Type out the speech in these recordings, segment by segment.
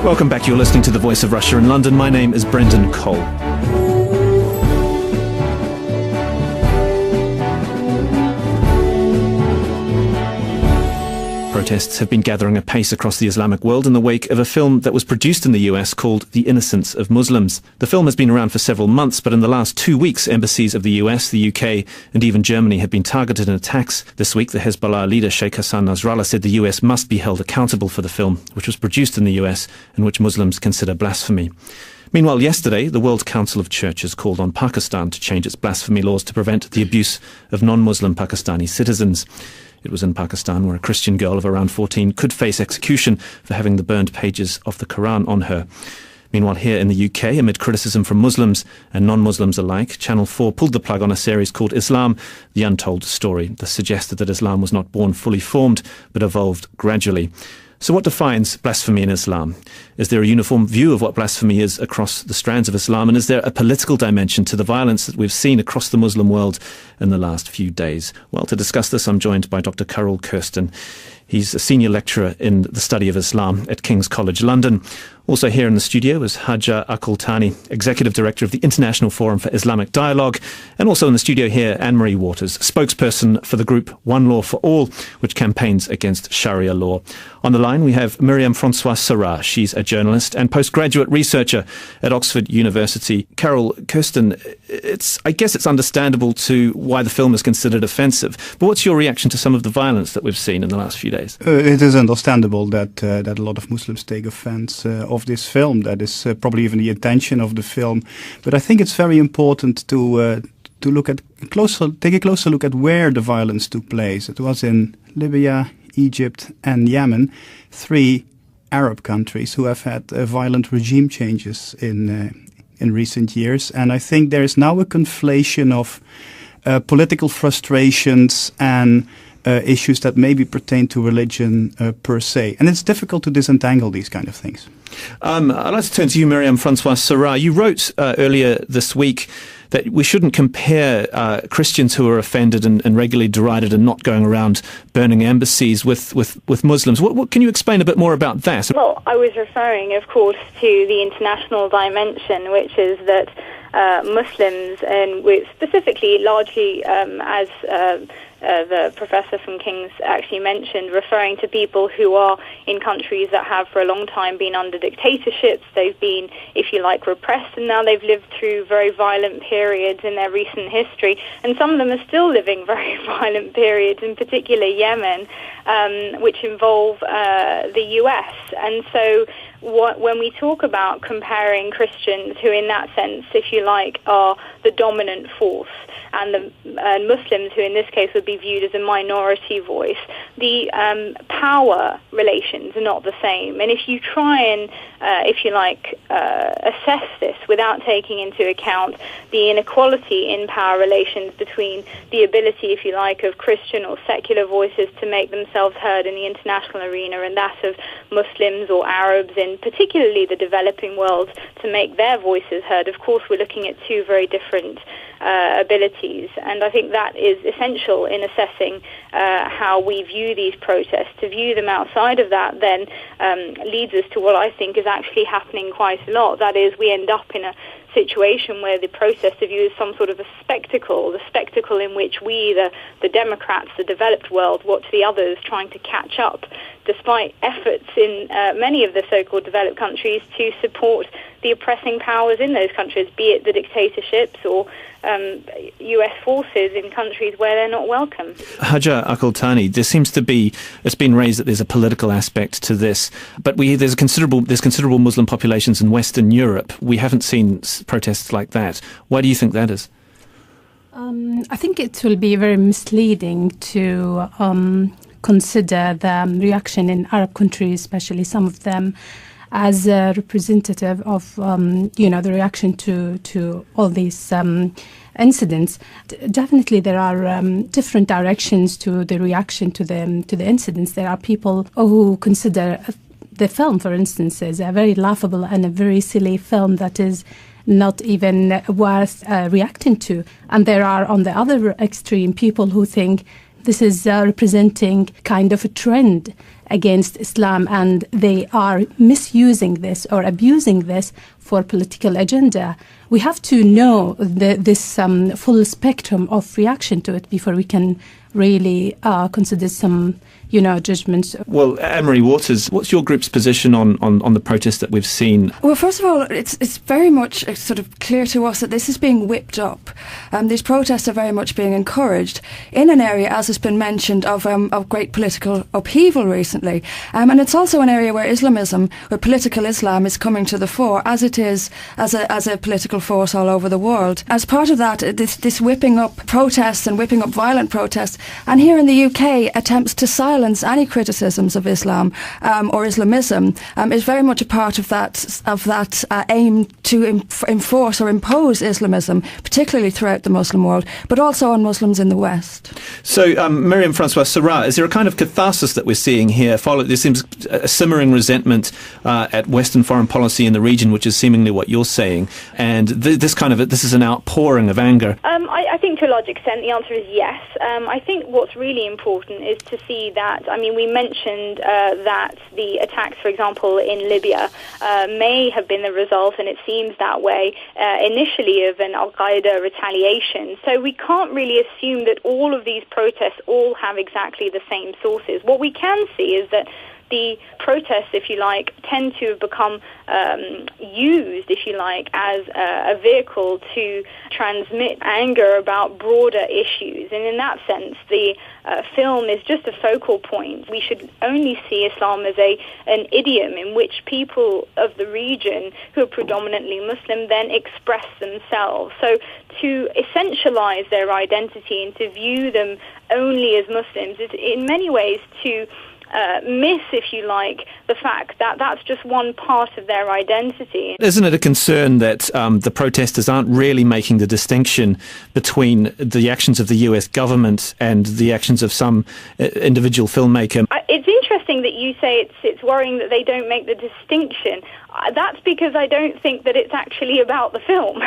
Welcome back. You're listening to The Voice of Russia in London. My name is Brendan Cole. Protests have been gathering apace across the Islamic world in the wake of a film that was produced in the US called The Innocence of Muslims. The film has been around for several months, but in the last 2 weeks, embassies of the US, the UK and even Germany have been targeted in attacks. This week, the Hezbollah leader Sheikh Hassan Nasrallah said the US must be held accountable for the film, which was produced in the US and which Muslims consider blasphemy. Meanwhile, yesterday, the World Council of Churches called on Pakistan to change its blasphemy laws to prevent the abuse of non-Muslim Pakistani citizens. It was in Pakistan where a Christian girl of around 14 could face execution for having the burned pages of the Quran on her. Meanwhile, here in the UK, amid criticism from Muslims and non-Muslims alike, Channel 4 pulled the plug on a series called Islam, The Untold Story, that suggested that Islam was not born fully formed, but evolved gradually. So what defines blasphemy in Islam? Is there a uniform view of what blasphemy is across the strands of Islam? And is there a political dimension to the violence that we've seen across the Muslim world in the last few days? Well, to discuss this, I'm joined by Dr. Carol Kirsten. He's a senior lecturer in the study of Islam at King's College London. Also here in the studio is Hajar Akultani, Executive Director of the International Forum for Islamic Dialogue. And also in the studio here, Anne-Marie Waters, spokesperson for the group One Law for All, which campaigns against Sharia law. On the line, we have Myriam Francois Sarah. She's a journalist and postgraduate researcher at Oxford University. Carol Kirsten, I guess it's understandable to why the film is considered offensive. But what's your reaction to some of the violence that we've seen in the last few days? It is understandable that a lot of Muslims take offense of this film. That is probably even the intention of the film. But I think it's very important to take a closer look at where the violence took place. It was in Libya, Egypt and Yemen, 3 Arab countries who have had violent regime changes in recent years. And I think there is now a conflation of political frustrations and issues that maybe pertain to religion per se. And it's difficult to disentangle these kind of things. I'd like to turn to you, Myriam Francois Sarah. You wrote earlier this week that we shouldn't compare Christians who are offended and regularly derided and not going around burning embassies with Muslims. What can you explain a bit more about that? Well, I was referring, of course, to the international dimension, which is that Muslims, and specifically largely as the professor from King's actually mentioned, referring to people who are in countries that have for a long time been under dictatorships. They've been, if you like, repressed, and now they've lived through very violent periods in their recent history. And some of them are still living very violent periods, in particular Yemen, which involve the US. And so when we talk about comparing Christians who in that sense, if you like, are the dominant force, and Muslims who in this case would be viewed as a minority voice, the power relations are not the same. And if you try and, if you like, assess this without taking into account the inequality in power relations between the ability, if you like, of Christian or secular voices to make themselves heard in the international arena and that of Muslims or Arabs in particularly the developing world to make their voices heard, of course we're looking at 2 very different abilities. And I think that is essential in assessing how we view these protests. To view them outside of that then leads us to what I think is actually happening quite a lot. That is, we end up in a situation where the protest of view is some sort of a spectacle, the spectacle in which we, the Democrats, the developed world, watch the others trying to catch up, despite efforts in many of the so-called developed countries to support the oppressing powers in those countries, be it the dictatorships or US forces in countries where they're not welcome. Hajar Akultani, there seems to be, it's been raised that there's a political aspect to this, but there's considerable Muslim populations in Western Europe. We haven't seen protests like that. Why do you think that is? I think it will be very misleading to consider the reaction in Arab countries, especially some of them, as a representative of, the reaction to all these incidents. Definitely, there are different directions to the reaction to the incidents. There are people who consider the film, for instance, as a very laughable and a very silly film that is not even worth reacting to. And there are, on the other extreme, people who think this is representing kind of a trend against Islam, and they are misusing this or abusing this for political agenda. We have to know this full spectrum of reaction to it before we can really consider some, judgments. Well, Anne-Marie Waters, what's your group's position on the protests that we've seen? Well, first of all, it's very much sort of clear to us that this is being whipped up. These protests are very much being encouraged in an area, as has been mentioned, of great political upheaval recently. And it's also an area where Islamism, where political Islam is coming to the fore, as it is as a political force all over the world. As part of that, this whipping up protests and whipping up violent protests, and here in the UK, attempts to silence any criticisms of Islam or Islamism is very much a part of that aim to enforce or impose Islamism, particularly throughout the Muslim world, but also on Muslims in the West. So, Myriam-Françoise Serrat, is there a kind of catharsis that we're seeing here? There seems a simmering resentment at Western foreign policy in the region, which is seemingly what you're saying, and this is an outpouring of anger. I think to a large extent the answer is yes. I think what's really important is to see that, we mentioned that the attacks, for example, in Libya may have been the result, and it seems that way, initially of an Al-Qaeda retaliation. So we can't really assume that all of these protests all have exactly the same sources. What we can see is that the protests, if you like, tend to have become used, if you like, as a vehicle to transmit anger about broader issues. And in that sense, the film is just a focal point. We should only see Islam as an idiom in which people of the region who are predominantly Muslim then express themselves. So to essentialize their identity and to view them only as Muslims is in many ways to miss, if you like, the fact that that's just one part of their identity. Isn't it a concern that the protesters aren't really making the distinction between the actions of the US government and the actions of some individual filmmaker? It's interesting that you say it's worrying that they don't make the distinction. That's because I don't think that it's actually about the film.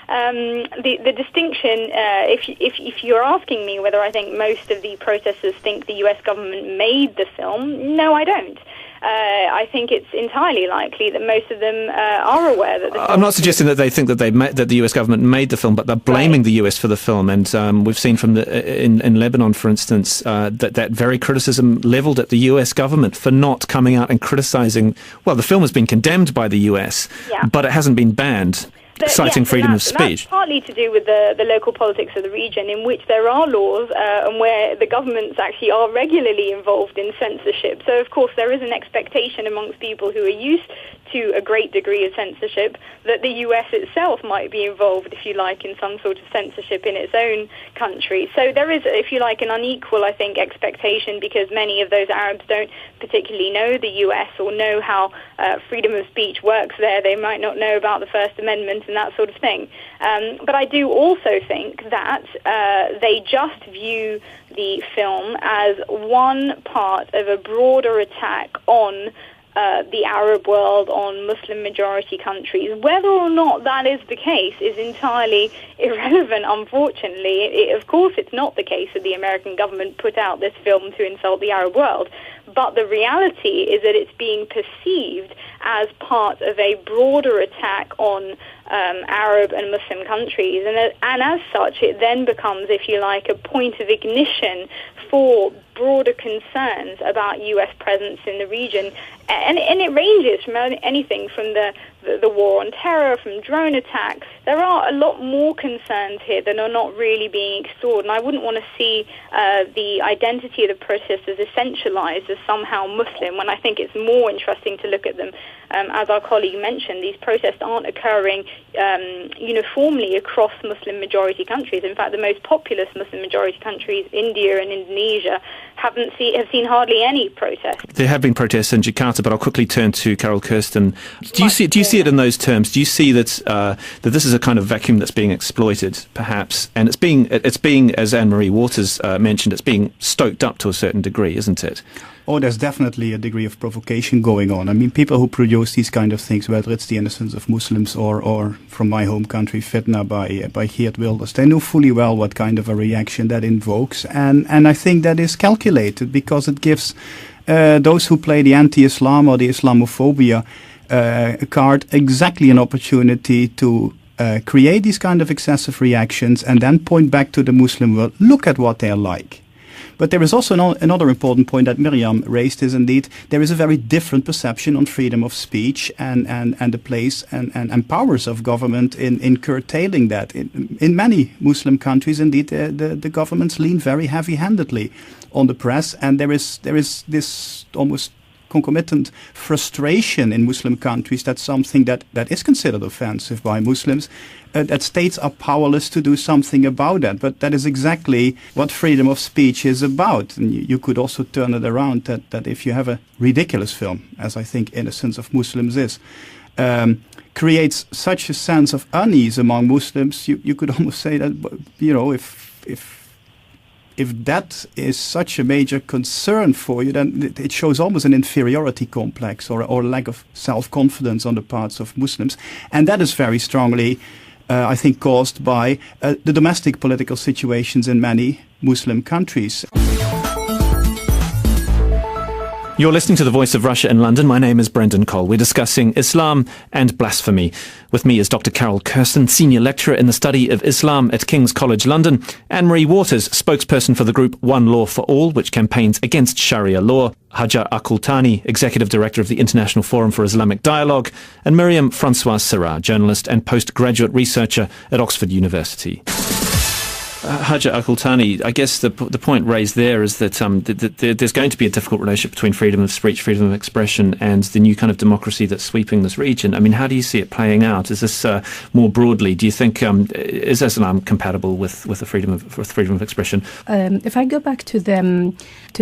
The distinction, if you're asking me whether I think most of the protesters think the US government made the film, no, I don't. I think it's entirely likely that most of them are aware that the film... I'm not suggesting that they think that that the US government made the film, but they're blaming the US for the film. And we've seen from in Lebanon, for instance, that very criticism levelled at the US government for not coming out and criticising... Well, the film has been condemned by the US, but it hasn't been banned. Citing freedom of speech. That's partly to do with the local politics of the region, in which there are laws and where the governments actually are regularly involved in censorship. So, of course, there is an expectation amongst people who are used to a great degree of censorship that the US itself might be involved, if you like, in some sort of censorship in its own country. So there is, if you like, an unequal, I think, expectation, because many of those Arabs don't particularly know the US or know how freedom of speech works there. They might not know about the First Amendment and that sort of thing. But I do also think that they just view the film as one part of a broader attack on the Arab world, on Muslim-majority countries. Whether or not that is the case is entirely irrelevant, unfortunately. Of course, it's not the case that the American government put out this film to insult the Arab world, but the reality is that it's being perceived as part of a broader attack on Arab and Muslim countries. And as such, it then becomes, if you like, a point of ignition for broader concerns about US presence in the region. And it ranges from anything from the war on terror, from drone attacks. There are a lot more concerns here that are not really being explored, and I wouldn't want to see the identity of the protesters essentialized as somehow Muslim, when I think it's more interesting to look at them. As our colleague mentioned, these protests aren't occurring uniformly across Muslim-majority countries. In fact, the most populous Muslim-majority countries, India and Indonesia, have seen hardly any protests. There have been protests in Jakarta, but I'll quickly turn to Carol Kirsten. Do you see it in those terms? Do you see that that this is a kind of vacuum that's being exploited, perhaps, and it's being, as Anne-Marie Waters mentioned, it's being stoked up to a certain degree, isn't it? Oh, there's definitely a degree of provocation going on. I mean, people who produce these kind of things, whether it's the innocence of Muslims or from my home country, Fitna by Geert Wilders, they know fully well what kind of a reaction that invokes. And I think that is calculated because it gives those who play the anti-Islam or the Islamophobia card exactly an opportunity to create these kind of excessive reactions and then point back to the Muslim world. Look at what they're like. But there is also another important point that Miriam raised is indeed there is a very different perception on freedom of speech and the place and powers of government in curtailing that. In many Muslim countries, indeed, the governments lean very heavy-handedly on the press, and there is this almost concomitant frustration in Muslim countries that something that is considered offensive by Muslims, that states are powerless to do something about that. But that is exactly what freedom of speech is about. And you could also turn it around that if you have a ridiculous film, as I think Innocence of Muslims is, creates such a sense of unease among Muslims, you could almost say that, if that is such a major concern for you, then it shows almost an inferiority complex or lack of self-confidence on the parts of Muslims. And that is very strongly, I think, caused by the domestic political situations in many Muslim countries. You're listening to The Voice of Russia in London. My name is Brendan Cole. We're discussing Islam and blasphemy. With me is Dr. Carol Kirsten, Senior Lecturer in the Study of Islam at King's College London, Anne-Marie Waters, spokesperson for the group One Law for All, which campaigns against Sharia law, Hajar Akultani, Executive Director of the International Forum for Islamic Dialogue, and Miriam Francoise Serra, journalist and postgraduate researcher at Oxford University. Hajar Akultani, I guess the point raised there is that there's going to be a difficult relationship between freedom of speech, freedom of expression, and the new kind of democracy that's sweeping this region. I mean, how do you see it playing out? Is this more broadly? Do you think is Islam compatible with the freedom of expression? If I go back to the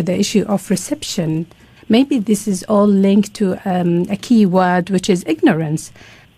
issue of reception, maybe this is all linked to a key word, which is ignorance.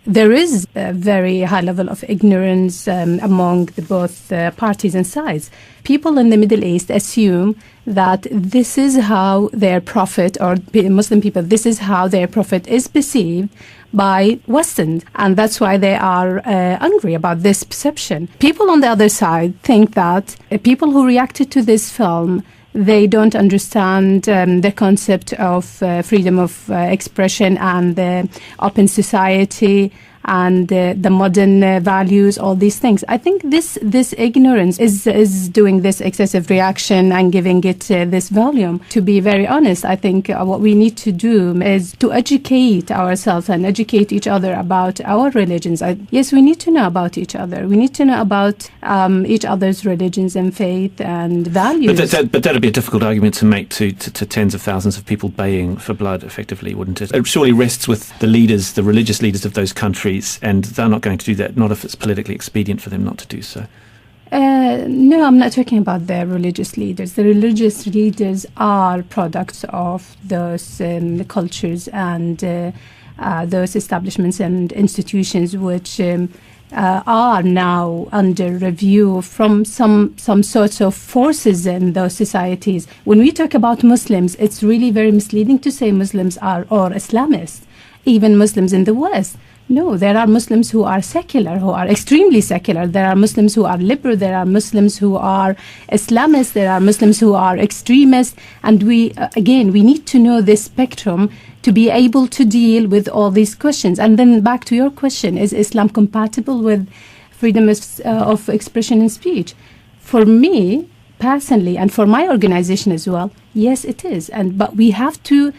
There is a very high level of ignorance among both parties and sides. People in the Middle East assume that this is how their prophet, or Muslim people, this is how their prophet is perceived by Western, and that's why they are angry about this perception. People on the other side think that people who reacted to this film, they don't understand the concept of freedom of expression and the open society and the modern values, all these things. I think this ignorance is doing this excessive reaction and giving it this volume. To be very honest, I think what we need to do is to educate ourselves and educate each other about our religions. Yes, we need to know about each other. We need to know about each other's religions and faith and values. But that would be a difficult argument to make to tens of thousands of people baying for blood, effectively, wouldn't it? It surely rests with the leaders, the religious leaders of those countries, and they're not going to do that, not if it's politically expedient for them not to do so. No, I'm not talking about the religious leaders. The religious leaders are products of those cultures and those establishments and institutions which are now under review from some sorts of forces in those societies. When we talk about Muslims, it's really very misleading to say Muslims are or Islamists, even Muslims in the West. No, there are Muslims who are secular, who are extremely secular. There are Muslims who are liberal. There are Muslims who are Islamists. There are Muslims who are extremists. And we need to know this spectrum to be able to deal with all these questions. And then back to your question, is Islam compatible with freedom of expression and speech? For me, personally, and for my organization as well, yes, it is. But we have to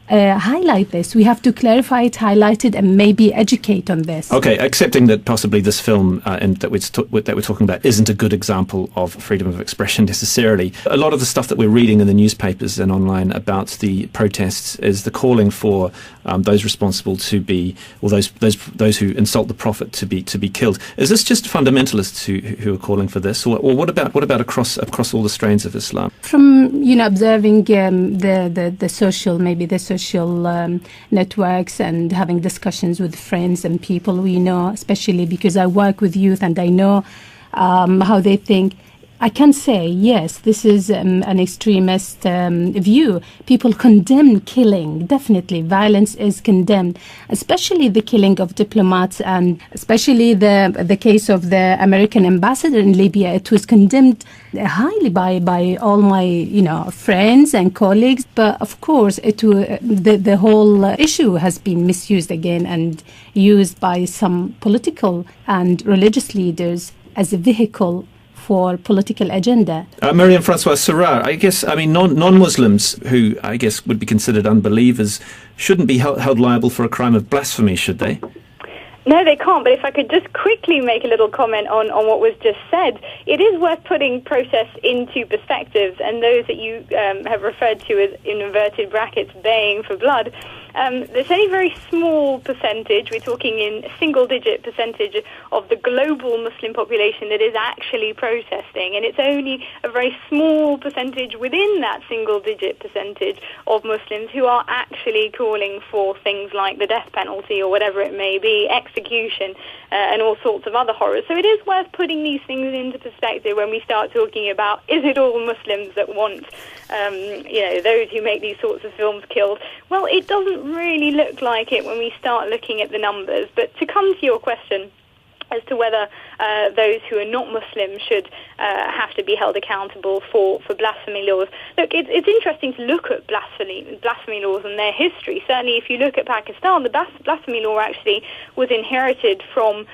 highlight this. We have to clarify it, highlight it, and maybe educate on this. Okay, accepting that possibly this film that we're talking about isn't a good example of freedom of expression necessarily. A lot of the stuff that we're reading in the newspapers and online about the protests is the calling for those responsible to be, or those who insult the Prophet to be killed. Is this just fundamentalists who are calling for this, or what about across all the strains of Islam? From observing the social networks and having discussions with friends and people we know, especially because I work with youth and I know how they think. I can say, yes, this is an extremist view. People condemn killing. Definitely, violence is condemned, especially the killing of diplomats, and especially the case of the American ambassador in Libya. It was condemned highly by all my friends and colleagues. But of course, the whole issue has been misused again and used by some political and religious leaders as a vehicle for political agenda. Miriam Francois Serra, I guess, non-Muslims who I guess would be considered unbelievers shouldn't be held liable for a crime of blasphemy, should they? No, they can't. But if I could just quickly make a little comment on what was just said, it is worth putting process into perspectives, and those that you have referred to as, in inverted brackets, baying for blood. There's only a very small percentage, we're talking in single-digit percentage of the global Muslim population that is actually protesting, and it's only a very small percentage within that single-digit percentage of Muslims who are actually calling for things like the death penalty or whatever it may be, execution, and all sorts of other horrors. So it is worth putting these things into perspective when we start talking about, is it all Muslims that want those who make these sorts of films killed? Well, it doesn't really look like it when we start looking at the numbers. But to come to your question as to whether those who are not Muslim should have to be held accountable for blasphemy laws. Look, it's interesting to look at blasphemy laws and their history. Certainly, if you look at Pakistan, the blasphemy law actually was inherited from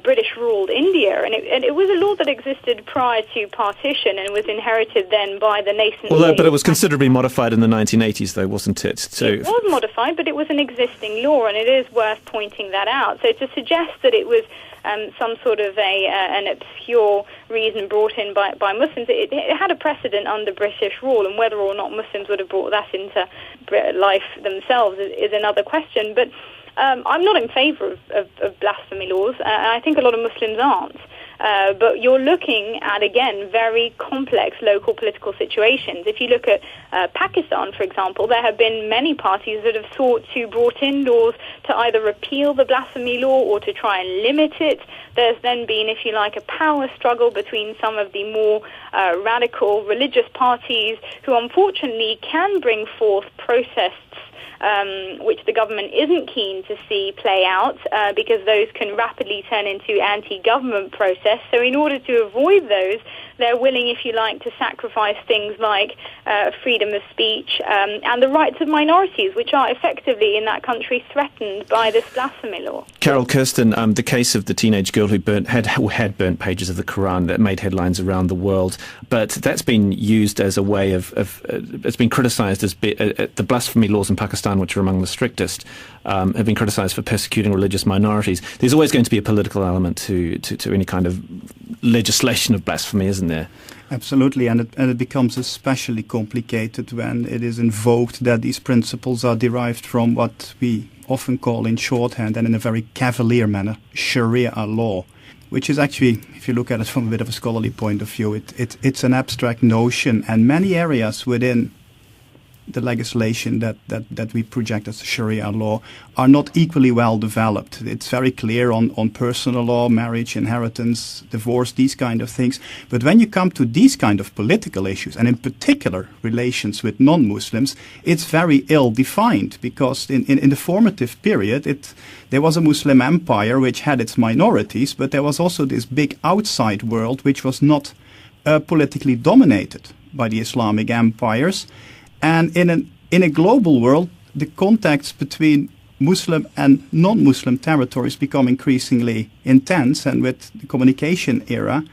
British-ruled India, and it was a law that existed prior to partition and was inherited then by the nascent. But it was considerably modified in the 1980s, though, wasn't it? So it was modified, but it was an existing law, and it is worth pointing that out. So to suggest that it was some sort of an obscure reason brought in by Muslims, it had a precedent under British rule, and whether or not Muslims would have brought that into life themselves is another question. But I'm not in favour of blasphemy laws. I think a lot of Muslims aren't. But you're looking at, again, very complex local political situations. If you look at Pakistan, for example, there have been many parties that have sought to brought in laws to either repeal the blasphemy law or to try and limit it. There's then been, if you like, a power struggle between some of the more radical religious parties who unfortunately can bring forth protests which the government isn't keen to see play out because those can rapidly turn into anti-government protests. So in order to avoid those, they're willing, if you like, to sacrifice things like freedom of speech and the rights of minorities, which are effectively in that country threatened by this blasphemy law. Carol Kirsten, the case of the teenage girl who had burnt pages of the Quran that made headlines around the world, but that's been used as a way of it's been criticised as the blasphemy laws in Pakistan, which are among the strictest, have been criticised for persecuting religious minorities. There's always going to be a political element to any kind of legislation of blasphemy, isn't there? Absolutely, and it becomes especially complicated when it is invoked that these principles are derived from what we often call in shorthand and in a very cavalier manner, Sharia law, which is actually, if you look at it from a bit of a scholarly point of view, it's an abstract notion, and many areas within the legislation that we project as Sharia law are not equally well developed. It's very clear on personal law, marriage, inheritance, divorce, these kind of things. But when you come to these kind of political issues, and in particular relations with non-Muslims, it's very ill-defined, because in the formative period, there was a Muslim empire which had its minorities, but there was also this big outside world which was not politically dominated by the Islamic empires. And in a global world, the contacts between Muslim and non-Muslim territories become increasingly intense, and with the communication era,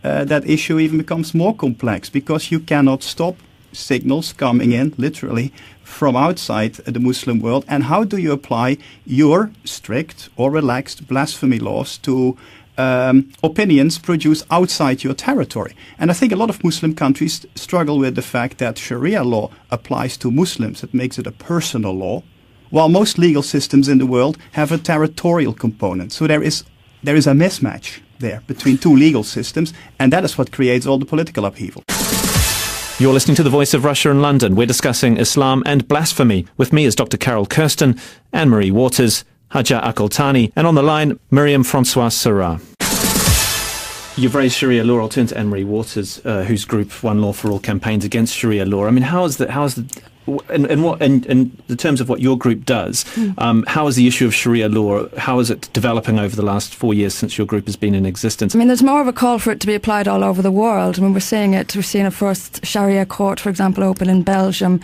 that issue even becomes more complex, because you cannot stop signals coming in, literally, from outside the Muslim world. And how do you apply your strict or relaxed blasphemy laws to opinions produced outside your territory? And I think a lot of Muslim countries struggle with the fact that Sharia law applies to Muslims. It makes it a personal law, while most legal systems in the world have a territorial component. So there is a mismatch there between two legal systems, and that is what creates all the political upheaval. You're listening to The Voice of Russia in London. We're discussing Islam and blasphemy. With me is Dr. Carol Kirsten, Anne-Marie Waters, Hajar Akoltani, and on the line, Miriam Francois Serra. You've raised Sharia law. I'll turn to Anne-Marie Waters, whose group One Law for All campaigns against Sharia law. I mean, in the terms of what your group does, how is the issue of Sharia law, how is it developing over the last 4 years since your group has been in existence? I mean, there's more of a call for it to be applied all over the world. I mean, we're seeing a first Sharia court, for example, open in Belgium,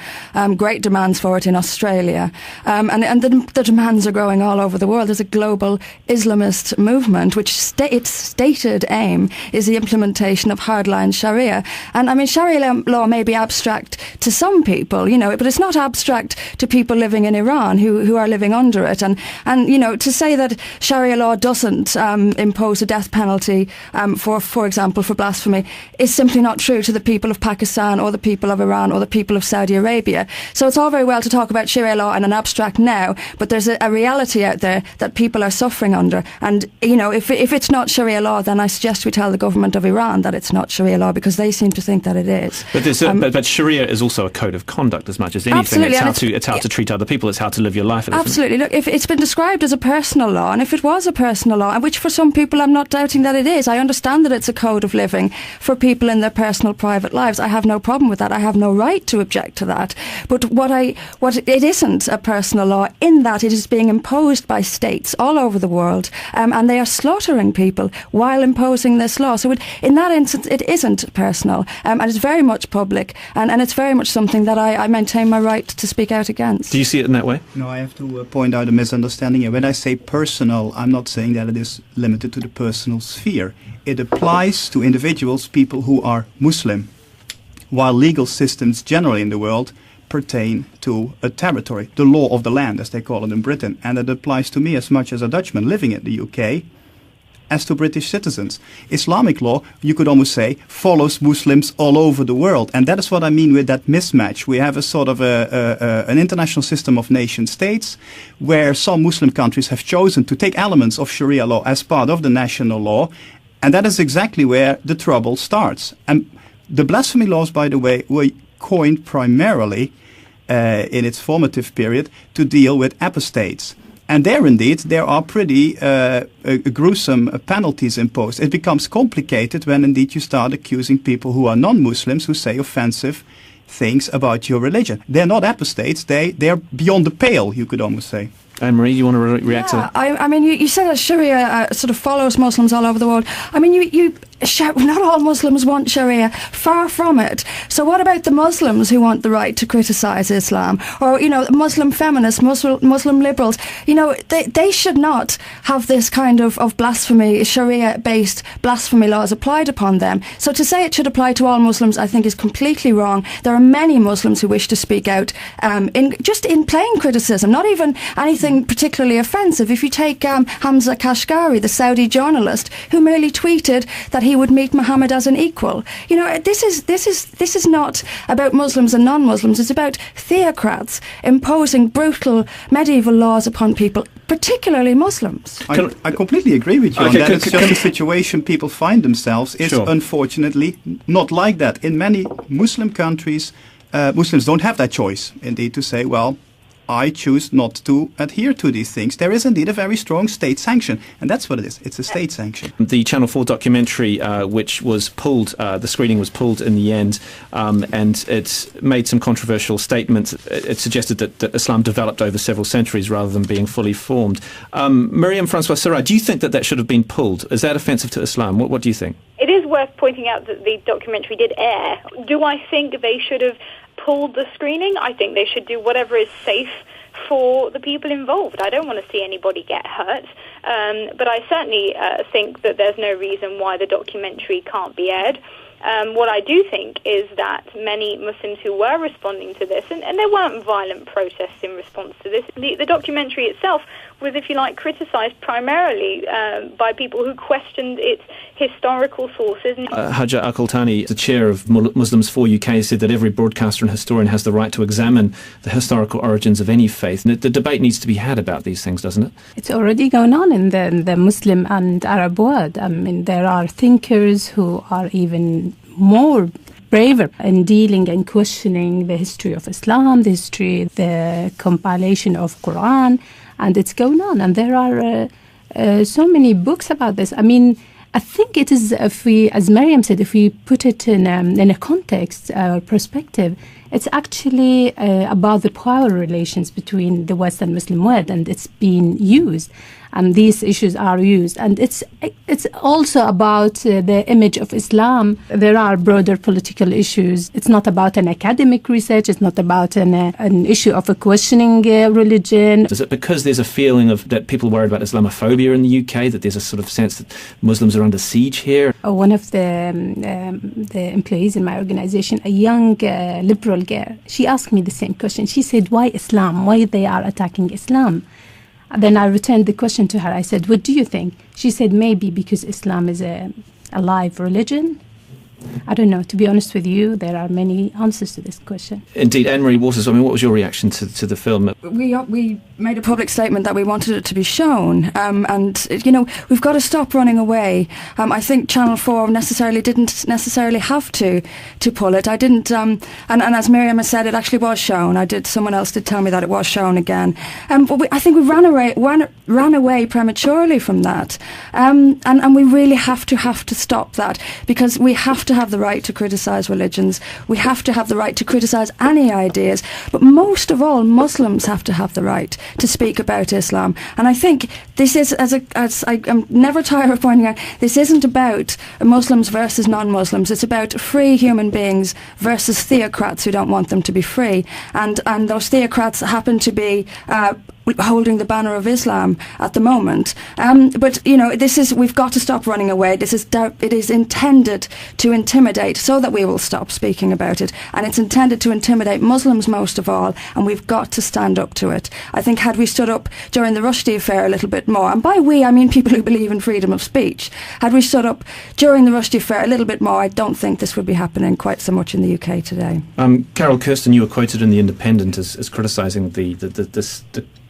great demands for it in Australia, and the demands are growing all over the world. There's a global Islamist movement, which its stated aim is the implementation of hardline Sharia. And I mean, Sharia law may be abstract to some people, but it's not abstract to people living in Iran who are living under it. And to say that Sharia law doesn't impose a death penalty for example, for blasphemy is simply not true to the people of Pakistan or the people of Iran or the people of Saudi Arabia. So it's all very well to talk about Sharia law in an abstract now, but there's a reality out there that people are suffering under. And, if it's not Sharia law, then I suggest we tell the government of Iran that it's not Sharia law, because they seem to think that it is. But Sharia is also a code of conduct as much as anything. Absolutely. It's how to treat other people. It's how to live your life. Absolutely. Look, if it's been described as a personal law, and if it was a personal law, which for some people I'm not doubting that it is, I understand that it's a code of living for people in their personal private lives. I have no problem with that. I have no right to object to that. But it isn't a personal law in that it is being imposed by states all over the world, and they are slaughtering people while imposing this law. So in that instance, it isn't personal, and it's very much public, and it's very much something that I maintain my right to speak out against. Do you see it in that way? No, I have to point out a misunderstanding here. When I say personal, I'm not saying that it is limited to the personal sphere. It applies to individuals, people who are Muslim, while legal systems generally in the world pertain to a territory, the law of the land, as they call it in Britain. And it applies to me as much as a Dutchman living in the UK as to British citizens. Islamic law, you could almost say, follows Muslims all over the world. And that is what I mean with that mismatch. We have a sort of an international system of nation states where some Muslim countries have chosen to take elements of Sharia law as part of the national law. And that is exactly where the trouble starts. And the blasphemy laws, by the way, were coined primarily in its formative period to deal with apostates. And there are pretty gruesome penalties imposed. It becomes complicated when indeed you start accusing people who are non-Muslims who say offensive things about your religion. They're not apostates. They're beyond the pale, you could almost say. Anne-Marie, you want to react to that? I mean, you said that Sharia sort of follows Muslims all over the world. I mean, you not all Muslims want Sharia, far from it. So what about the Muslims who want the right to criticise Islam? Or, Muslim feminists, Muslim liberals, they should not have this kind of blasphemy, Sharia-based blasphemy laws applied upon them. So to say it should apply to all Muslims, I think is completely wrong. There are many Muslims who wish to speak out in plain criticism, not even anything particularly offensive. If you take Hamza Kashgari, the Saudi journalist, who merely tweeted that he would meet Muhammad as an equal. This is not about Muslims and non-Muslims. It's about theocrats imposing brutal medieval laws upon people, particularly Muslims. I completely agree with you on that. It's just the situation people find themselves is unfortunately not like that. In many Muslim countries, Muslims don't have that choice, indeed, to say, well, I choose not to adhere to these things. There is indeed a very strong state sanction, and that's what it is. It's a state sanction. The Channel 4 documentary, which was pulled, the screening was pulled in the end, and it made some controversial statements. It suggested that Islam developed over several centuries rather than being fully formed. Miriam Francois-Sarraj, do you think that should have been pulled? Is that offensive to Islam? What do you think? It is worth pointing out that the documentary did air. Do I think they should have pulled the screening? I think they should do whatever is safe for the people involved. I don't want to see anybody get hurt, but I certainly think that there's no reason why the documentary can't be aired. What I do think is that many Muslims who were responding to this, and there weren't violent protests in response to this, the documentary itself was, if you like, criticised primarily by people who questioned its historical sources. Hajar Akultani, the chair of Muslims for UK, said that every broadcaster and historian has the right to examine the historical origins of any faith. And the debate needs to be had about these things, doesn't it? It's already going on in the Muslim and Arab world. I mean, there are thinkers who are even more braver in dealing and questioning the history of Islam, the compilation of Quran, and it's going on. And there are so many books about this. I mean, I think it is, if we, as Mariam said, if we put it in a context or perspective, it's actually about the power relations between the West and Muslim world, and it's being used. And these issues are used. And it's also about the image of Islam. There are broader political issues. It's not about an academic research. It's not about an issue of a questioning religion. Is it because there's a feeling of that people worried about Islamophobia in the UK, that there's a sort of sense that Muslims are under siege here? One of the employees in my organization, a young liberal girl, she asked me the same question. She said, why Islam? Why they are attacking Islam? Then I returned the question to her. I said, what do you think? She said, maybe because Islam is a live religion. I don't know. To be honest with you, there are many answers to this question. Indeed. Anne-Marie Waters, I mean, what was your reaction to the film? We made a public statement that we wanted it to be shown. And, you know, we've got to stop running away. I think Channel 4 didn't necessarily have to pull it. I didn't, and as Miriam has said, it actually was shown. Someone else did tell me that it was shown again. But I think we ran away prematurely from that. And we really have to stop that, because we have to have the right to criticise religions. We have to have the right to criticise any ideas. But most of all, Muslims have to have the right to speak about Islam. And I think this is, as I'm never tired of pointing out, this isn't about Muslims versus non-Muslims. It's about free human beings versus theocrats who don't want them to be free. And those theocrats happen to be holding the banner of Islam at the moment. But, you know, we've got to stop running away. It is intended to intimidate so that we will stop speaking about it. And it's intended to intimidate Muslims most of all, and we've got to stand up to it. I think had we stood up during the Rushdie affair a little bit more, and by we I mean people who believe in freedom of speech, had we stood up during the Rushdie affair a little bit more, I don't think this would be happening quite so much in the UK today. Carol Kirsten, you were quoted in The Independent as criticising the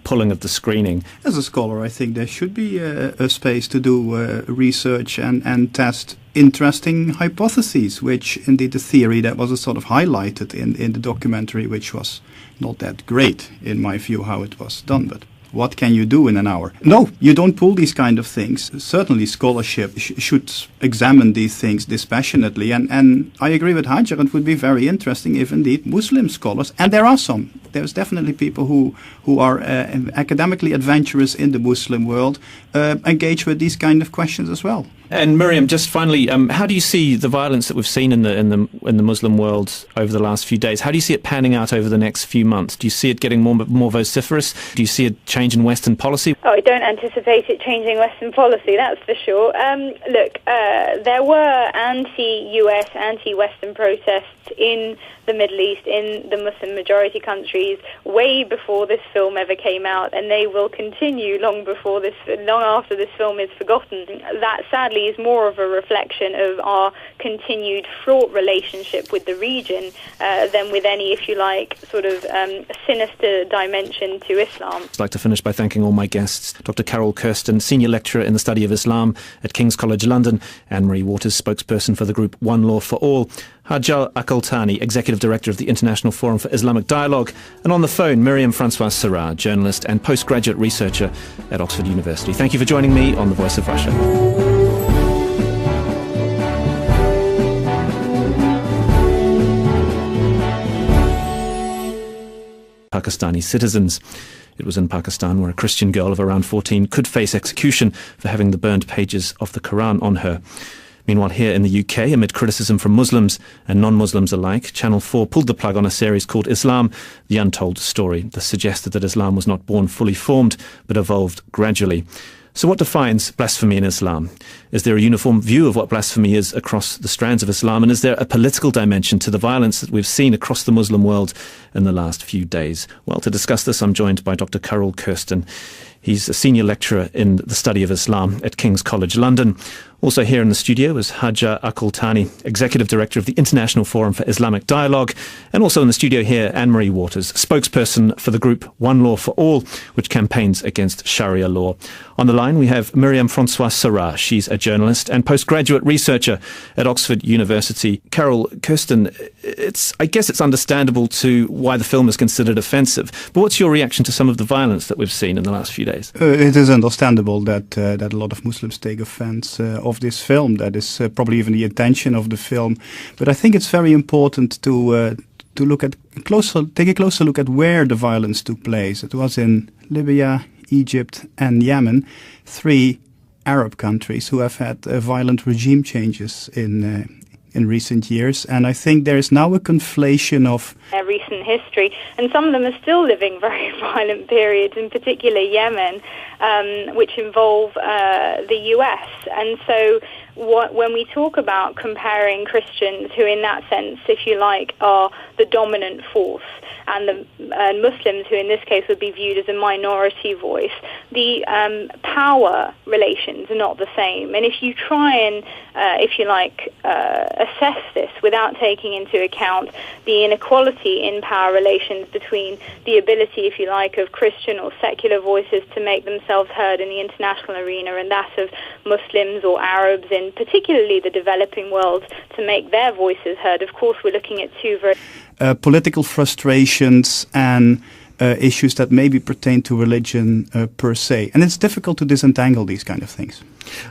pulling of the screening. As a scholar, I think there should be a space to do research and test interesting hypotheses, which indeed the theory that was sort of highlighted in the documentary, which was not that great in my view how it was done, but what can you do in an hour? No, you don't pull these kind of things. Certainly scholarship should examine these things dispassionately, and I agree with Hajar, it would be very interesting if indeed Muslim scholars, and there are some, there's definitely people who are academically adventurous in the Muslim world, engage with these kind of questions as well. And Miriam, just finally, how do you see the violence that we've seen in the Muslim world over the last few days? How do you see it panning out over the next few months? Do you see it getting more vociferous? Do you see a change in Western policy? Oh, I don't anticipate it changing Western policy, that's for sure. Look, there were anti-US, anti-Western protests in the Middle East, in the Muslim majority countries, way before this film ever came out, and they will continue long after this film is forgotten. That sadly is more of a reflection of our continued fraught relationship with the region than with any, if you like, sort of sinister dimension to Islam. I'd like to finish by thanking all my guests: Dr. Carol Kirsten, Senior Lecturer in the Study of Islam at King's College London; Anne-Marie Waters, spokesperson for the group One Law for All; Hajar Akoltani, Executive Director of the International Forum for Islamic Dialogue; and on the phone, Miriam Francoise Sarrah, journalist and postgraduate researcher at Oxford University. Thank you for joining me on The Voice of Russia. Pakistani citizens. It was in Pakistan where a Christian girl of around 14 could face execution for having the burned pages of the Quran on her. Meanwhile, here in the UK, amid criticism from Muslims and non-Muslims alike, Channel 4 pulled the plug on a series called Islam, The Untold Story, that suggested that Islam was not born fully formed, but evolved gradually. So what defines blasphemy in Islam? Is there a uniform view of what blasphemy is across the strands of Islam? And is there a political dimension to the violence that we've seen across the Muslim world in the last few days? Well, to discuss this, I'm joined by Dr. Carol Kirsten. He's a senior lecturer in the study of Islam at King's College London. Also here in the studio is Hajar Akoltani, Executive Director of the International Forum for Islamic Dialogue. And also in the studio here, Anne-Marie Waters, spokesperson for the group One Law for All, which campaigns against Sharia law. On the line, we have Miriam Francoise Sarrah. She's a journalist and postgraduate researcher at Oxford University. Carol Kirsten, I guess it's understandable to why the film is considered offensive, but what's your reaction to some of the violence that we've seen in the last few days? It is understandable that a lot of Muslims take offense of this film. That is probably even the intention of the film. But I think it's very important to take a closer look at where the violence took place. It was in Libya, Egypt, and Yemen, 3 Arab countries who have had violent regime changes in recent years, and I think there is now a conflation of recent history, and some of them are still living very violent periods, in particular Yemen, which involve the US. And so when we talk about comparing Christians, who in that sense, if you like, are the dominant force, and Muslims, who in this case would be viewed as a minority voice, the power relations are not the same. And if you try and, if you like, assess this without taking into account the inequality in power relations between the ability, if you like, of Christian or secular voices to make themselves heard in the international arena, and that of Muslims or Arabs in particularly the developing world to make their voices heard, of course we're looking at two very political frustrations and issues that maybe pertain to religion per se. And it's difficult to disentangle these kind of things.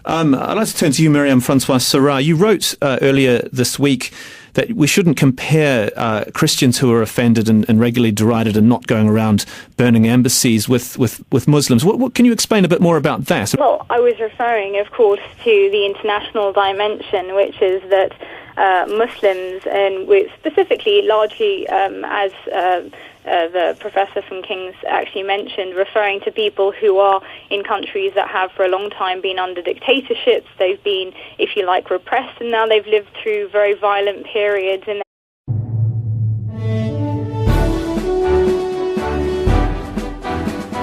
I'd like to turn to you, Miriam Francois Sarah. You wrote earlier this week that we shouldn't compare Christians who are offended and regularly derided and not going around burning embassies with Muslims. What can you explain a bit more about that? Well, I was referring, of course, to the international dimension, which is that Muslims, and specifically largely as the professor from King's actually mentioned, referring to people who are in countries that have for a long time been under dictatorships. They've been, if you like, repressed, and now they've lived through very violent periods.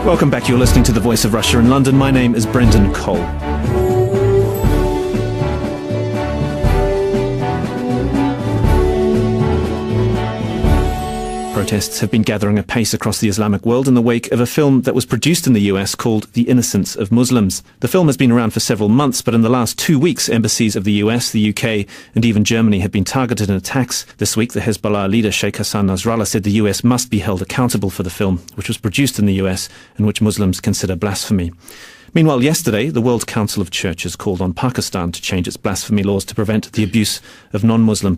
Welcome back. You're listening to The Voice of Russia in London. My name is Brendan Cole. Protests have been gathering apace across the Islamic world in the wake of a film that was produced in the US called The Innocence of Muslims. The film has been around for several months, but in the last 2 weeks, embassies of the US, the UK, and even Germany have been targeted in attacks. This week, the Hezbollah leader Sheikh Hassan Nasrallah said the US must be held accountable for the film, which was produced in the US and which Muslims consider blasphemy. Meanwhile, yesterday, the World Council of Churches called on Pakistan to change its blasphemy laws to prevent the abuse of non-Muslim